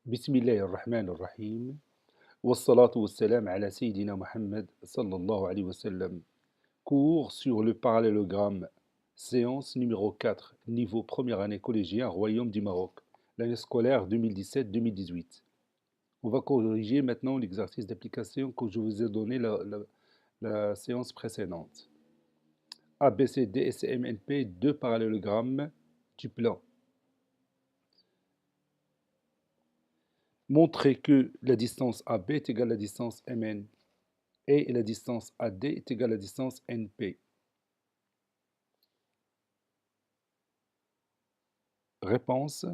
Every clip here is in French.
بسم الله الرحمن الرحيم والصلاة والسلام على سيدنا Mohammed sallallahu alayhi wa sallam. Cours sur le parallélogramme, séance numéro 4, niveau première année collégien, Royaume du Maroc, l'année scolaire 2017-2018. On va corriger maintenant l'exercice d'application que je vous ai donné la séance précédente. A, B, C, D et C, M, N, P, deux parallélogrammes du plan. Montrer que la distance AB est égale à la distance MN et la distance AD est égale à la distance NP. Réponse.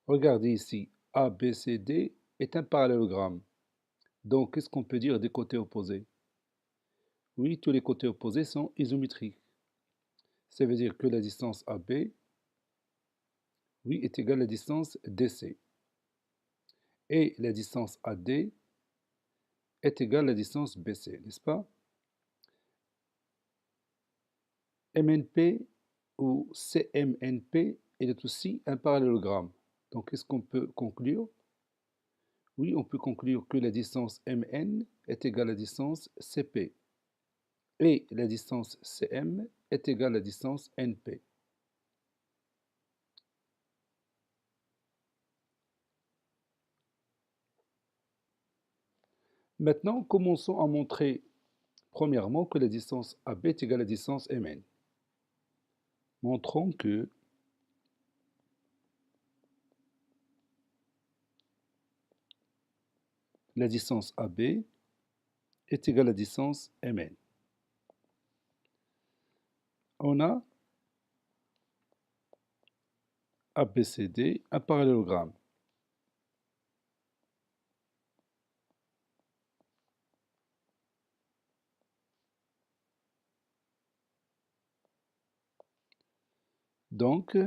Regardez ici, ABCD est un parallélogramme. Donc, qu'est-ce qu'on peut dire des côtés opposés? Oui, tous les côtés opposés sont isométriques. Ça veut dire que la distance AB, oui, est égale à la distance DC. Et la distance AD est égale à la distance BC, n'est-ce pas? MNP ou CMNP est aussi un parallélogramme. Donc, qu'est-ce qu'on peut conclure? Oui, on peut conclure que la distance MN est égale à la distance CP et la distance CM est égale à la distance NP. Maintenant, commençons à montrer premièrement que la distance AB est égale à la distance MN. Montrons que la distance AB est égale à la distance MN. On a ABCD, un parallélogramme. Donc,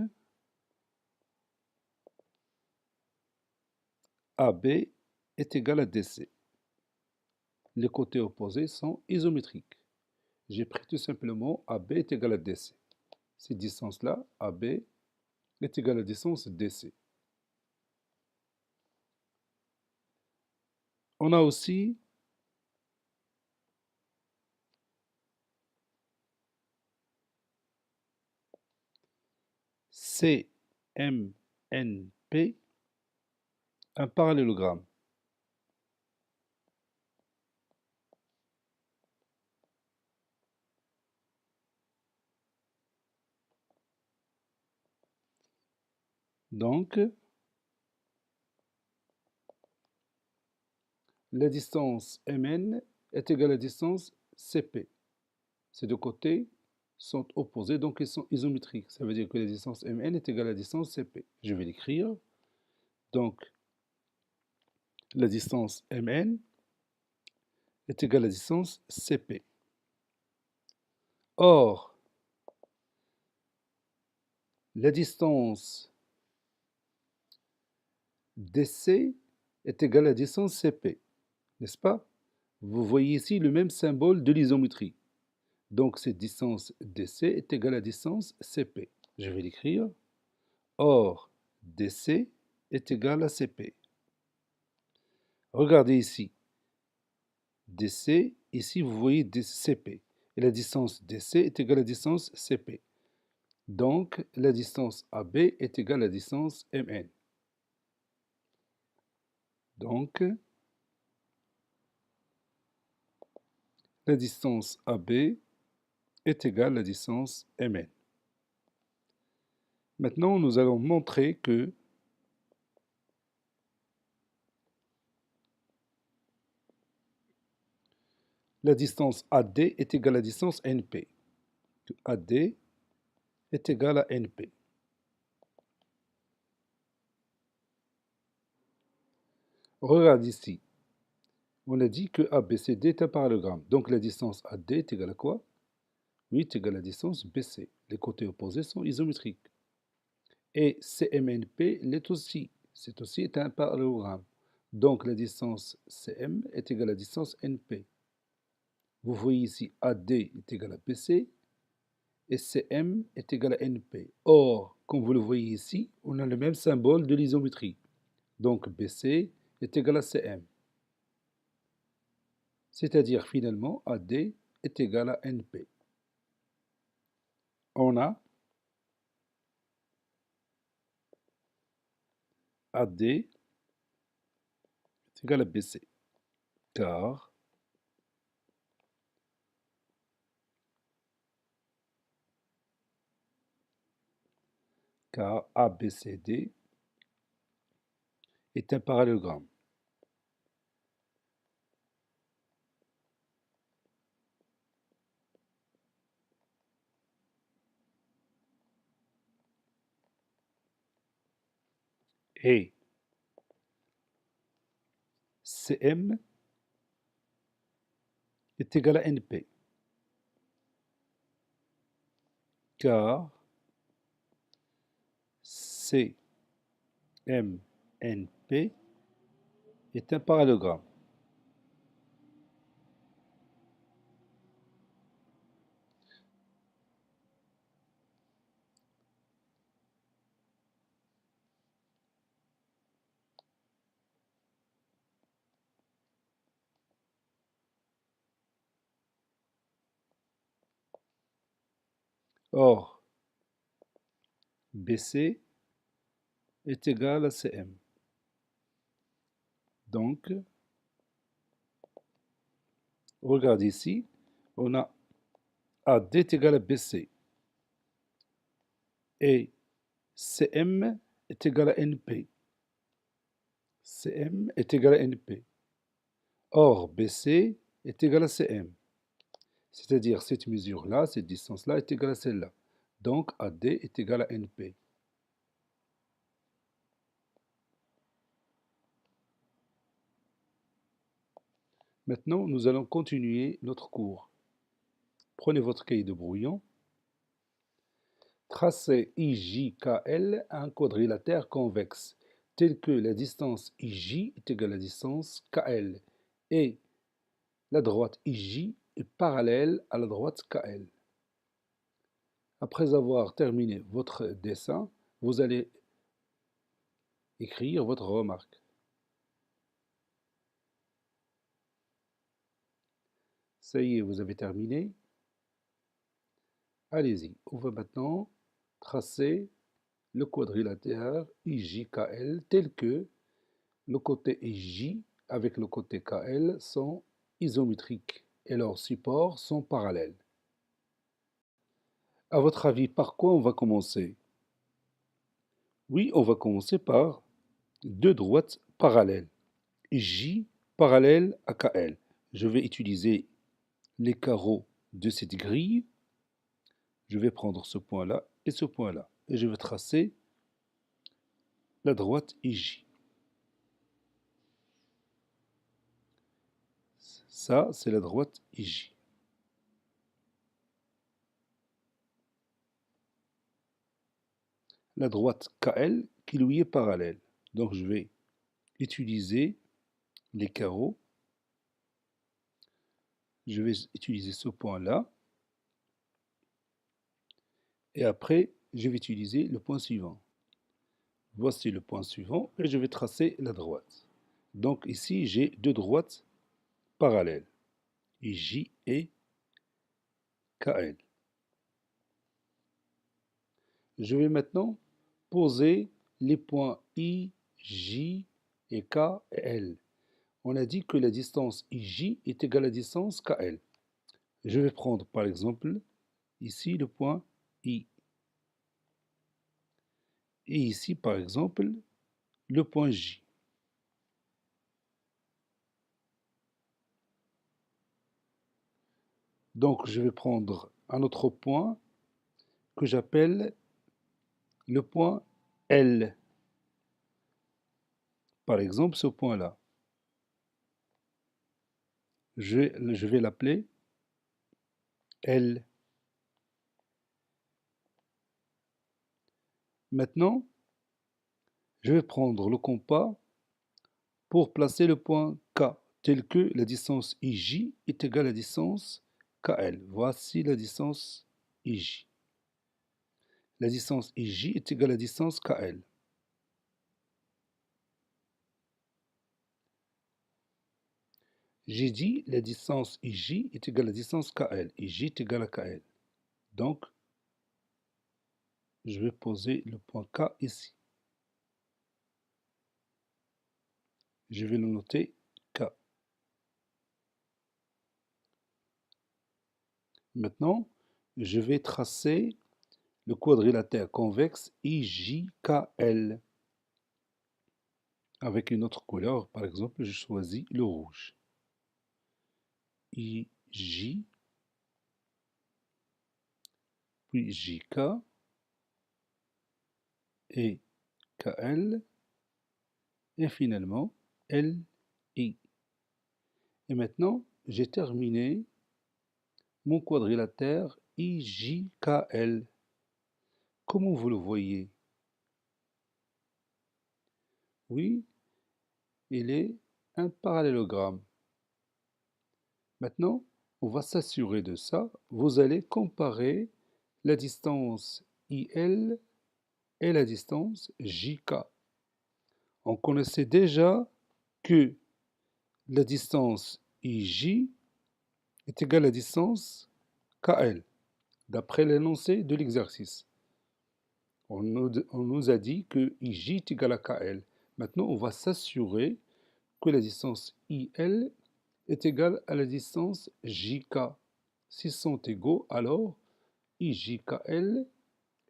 AB est égal à DC. Les côtés opposés sont isométriques. J'ai pris tout simplement AB est égal à DC. Cette distance-là, AB, est égale à la distance DC. On a aussi CMNP, un parallélogramme. Donc, la distance MN est égale à la distance CP. Ces deux côtés sont opposés, donc ils sont isométriques. Ça veut dire que la distance MN est égale à la distance CP. Je vais l'écrire. Donc, la distance MN est égale à la distance CP. Or, la distance DC est égale à la distance CP, n'est-ce pas? Vous voyez ici le même symbole de l'isométrie. Donc cette distance DC est égale à la distance CP. Je vais l'écrire. Or, DC est égal à CP. Regardez ici. DC, ici vous voyez CP. Et la distance DC est égale à la distance CP. Donc la distance AB est égale à la distance MN. Donc la distance AB est égale à la distance MN. Maintenant, nous allons montrer que la distance AD est égale à la distance NP. Que AD est égal à NP. Regarde ici. On a dit que ABCD est un parallélogramme. Donc la distance AD est égale à quoi? Oui, est égale à la distance BC. Les côtés opposés sont isométriques. Et CMNP l'est aussi. C'est aussi un parallélogramme. Donc la distance CM est égale à la distance NP. Vous voyez ici AD est égal à BC et CM est égal à NP. Or, comme vous le voyez ici, on a le même symbole de l'isométrie. Donc BC est égal à CM. C'est-à-dire finalement AD est égal à NP. On a AD est égal à BC, car ABCD est un parallélogramme. Et CM est égal à NP, car CMNP est un parallélogramme. Or, BC est égal à CM. Donc, regardez ici, on a AD est égal à BC et CM est égal à NP. CM est égal à NP. Or, BC est égal à CM. C'est-à-dire cette mesure-là, cette distance-là est égale à celle-là. Donc, AD est égal à NP. Maintenant, nous allons continuer notre cours. Prenez votre cahier de brouillon. Tracez IJKL à un quadrilatère convexe, tel que la distance IJ est égale à la distance KL, et la droite IJ est parallèle à la droite KL. Après avoir terminé votre dessin, vous allez écrire votre remarque. Ça y est, vous avez terminé. Allez-y, on va maintenant tracer le quadrilatère IJKL tel que le côté IJ avec le côté KL sont isométriques et leurs supports sont parallèles. À votre avis, par quoi on va commencer? Oui, on va commencer par deux droites parallèles. J parallèle à KL. Je vais utiliser les carreaux de cette grille. Je vais prendre ce point-là et ce point-là. Et je vais tracer la droite IJ. Ça, c'est la droite IJ. La droite KL qui lui est parallèle. Donc je vais utiliser les carreaux. Je vais utiliser ce point-là. Et après, je vais utiliser le point suivant. Voici le point suivant et je vais tracer la droite. Donc ici, j'ai deux droites parallèles, IJ et KL. Je vais maintenant poser les points I, J et K et L. On a dit que la distance IJ est égale à la distance KL. Je vais prendre par exemple ici le point I. Et ici par exemple le point J. Donc je vais prendre un autre point que j'appelle le point L. Par exemple ce point-là. Je vais l'appeler L. Maintenant, je vais prendre le compas pour placer le point K, telle que la distance IJ est égale à la distance KL. Voici la distance IJ. La distance IJ est égale à la distance KL. J'ai dit la distance IJ est égale à la distance KL. IJ est égal à KL. Donc, je vais poser le point K ici. Je vais le noter K. Maintenant, je vais tracer le quadrilatère convexe IJKL avec une autre couleur. Par exemple, je choisis le rouge. IJ, puis JK et KL, et finalement LI. Et maintenant, j'ai terminé mon quadrilatère IJKL. Comment vous le voyez? Oui, il est un parallélogramme. Maintenant, on va s'assurer de ça. Vous allez comparer la distance IL et la distance JK. On connaissait déjà que la distance IJ est égale à la distance KL, d'après l'énoncé de l'exercice. On nous a dit que IJ est égal à KL. Maintenant, on va s'assurer que la distance IL est égale à la distance JK. S'ils sont égaux, alors IJKL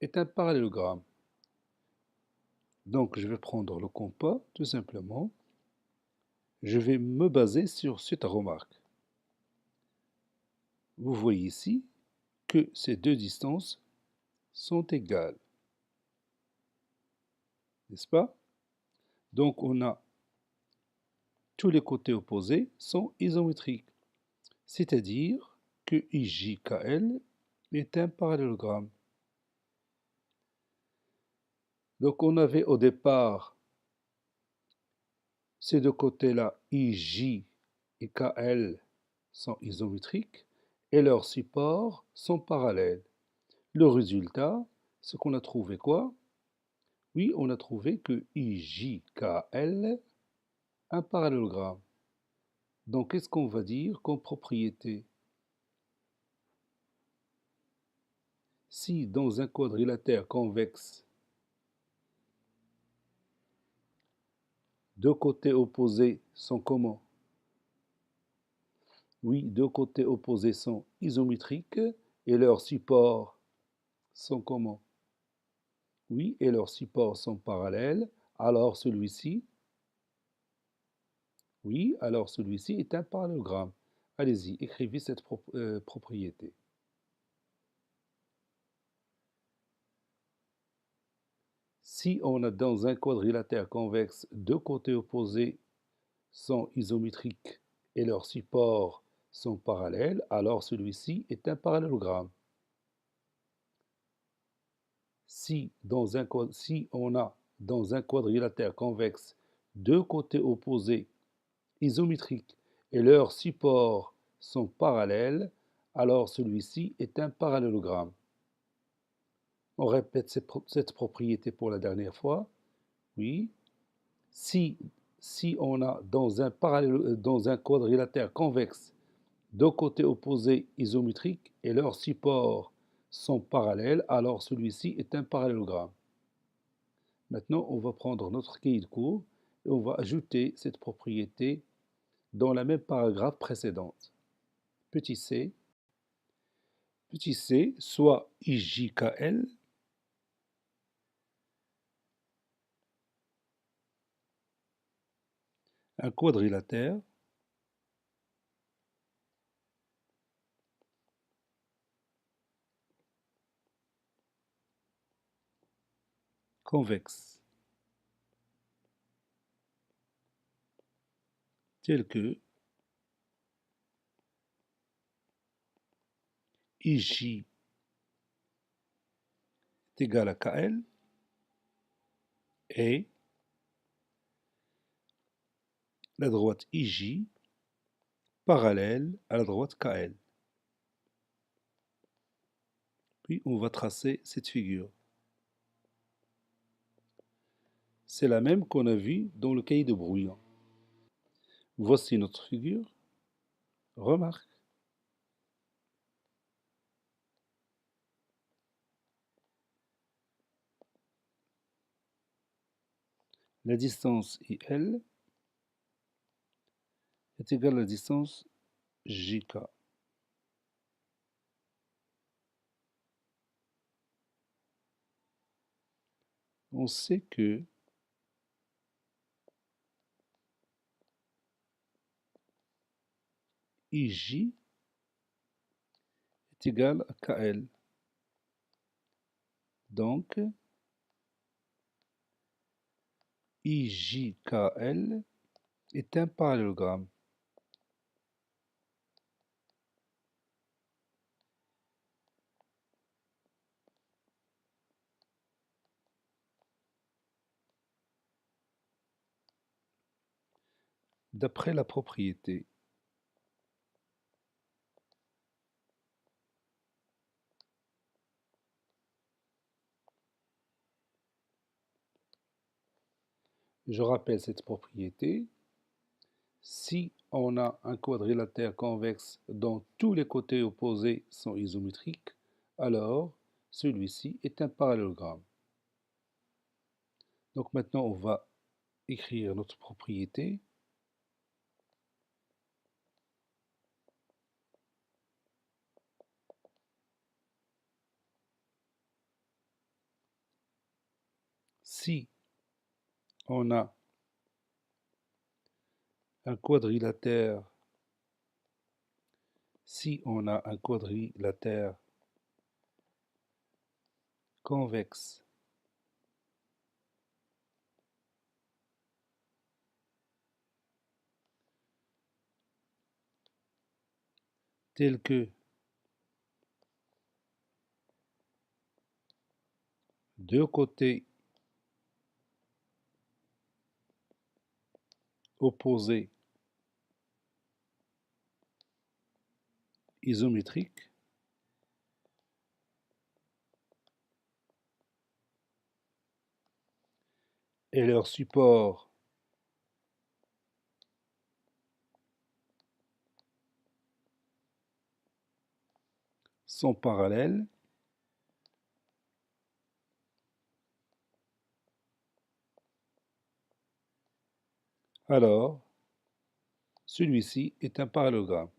est un parallélogramme. Donc, je vais prendre le compas, tout simplement. Je vais me baser sur cette remarque. Vous voyez ici que ces deux distances sont égales. N'est-ce pas? Donc, on a tous les côtés opposés sont isométriques. C'est-à-dire que IJKL est un parallélogramme. Donc, on avait au départ ces deux côtés-là, IJ et KL, sont isométriques et leurs supports sont parallèles. Le résultat, ce qu'on a trouvé quoi? Oui, on a trouvé que IJKL, un parallélogramme. Donc, qu'est-ce qu'on va dire comme propriété? Si dans un quadrilatère convexe, deux côtés opposés sont comment? Oui, deux côtés opposés sont isométriques et leurs supports sont comment? Oui, et leurs supports sont parallèles. Alors celui-ci, oui, alors celui-ci est un parallélogramme. Allez-y, écrivez cette propriété. Si on a dans un quadrilatère convexe deux côtés opposés sont isométriques et leurs supports sont parallèles, alors celui-ci est un parallélogramme. Si on a dans un quadrilatère convexe deux côtés opposés isométriques et leurs supports sont parallèles, alors celui-ci est un parallélogramme. On répète cette propriété pour la dernière fois. Oui. Si on a dans un quadrilatère convexe deux côtés opposés isométriques et leurs supports sont parallèles, alors celui-ci est un parallélogramme. Maintenant, on va prendre notre cahier de cours et on va ajouter cette propriété dans la même paragraphe précédente. Petit c, soit IJKL, un quadrilatère convexe, tel que IJ est égal à KL et la droite IJ parallèle à la droite KL. Puis on va tracer cette figure. C'est la même qu'on a vue dans le cahier de brouillon. Voici notre figure. Remarque. La distance IL est égale à la distance JK. On sait que IJ est égal à KL. Donc, IJKL est un parallélogramme. D'après la propriété, je rappelle cette propriété, si on a un quadrilatère convexe dont tous les côtés opposés sont isométriques, alors celui-ci est un parallélogramme. Donc maintenant on va écrire notre propriété. Si on a un quadrilatère, convexe tel que deux côtés opposés isométriques, et leurs supports sont parallèles, alors celui-ci est un parallélogramme.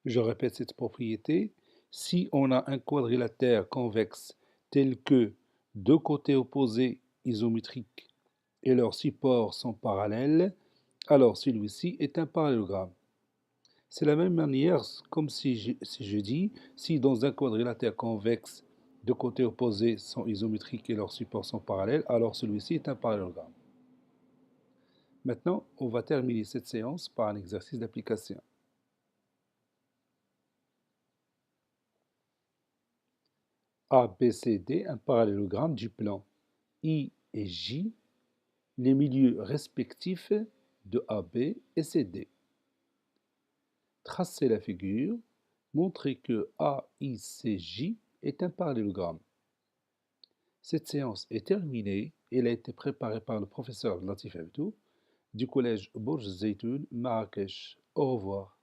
Je répète cette propriété. Si on a un quadrilatère convexe tel que deux côtés opposés isométriques et leurs supports sont parallèles, alors celui-ci est un parallélogramme. C'est la même manière comme si je dis, si dans un quadrilatère convexe, deux côtés opposés sont isométriques et leurs supports sont parallèles, alors celui-ci est un parallélogramme. Maintenant, on va terminer cette séance par un exercice d'application. ABCD, un parallélogramme du plan I et J, les milieux respectifs de AB et CD. Tracez la figure, montrez que AICJ est un parallélogramme. Cette séance est terminée. Elle a été préparée par le professeur Latif Abdou du collège Bourj Zeytoun, Marrakech. Au revoir.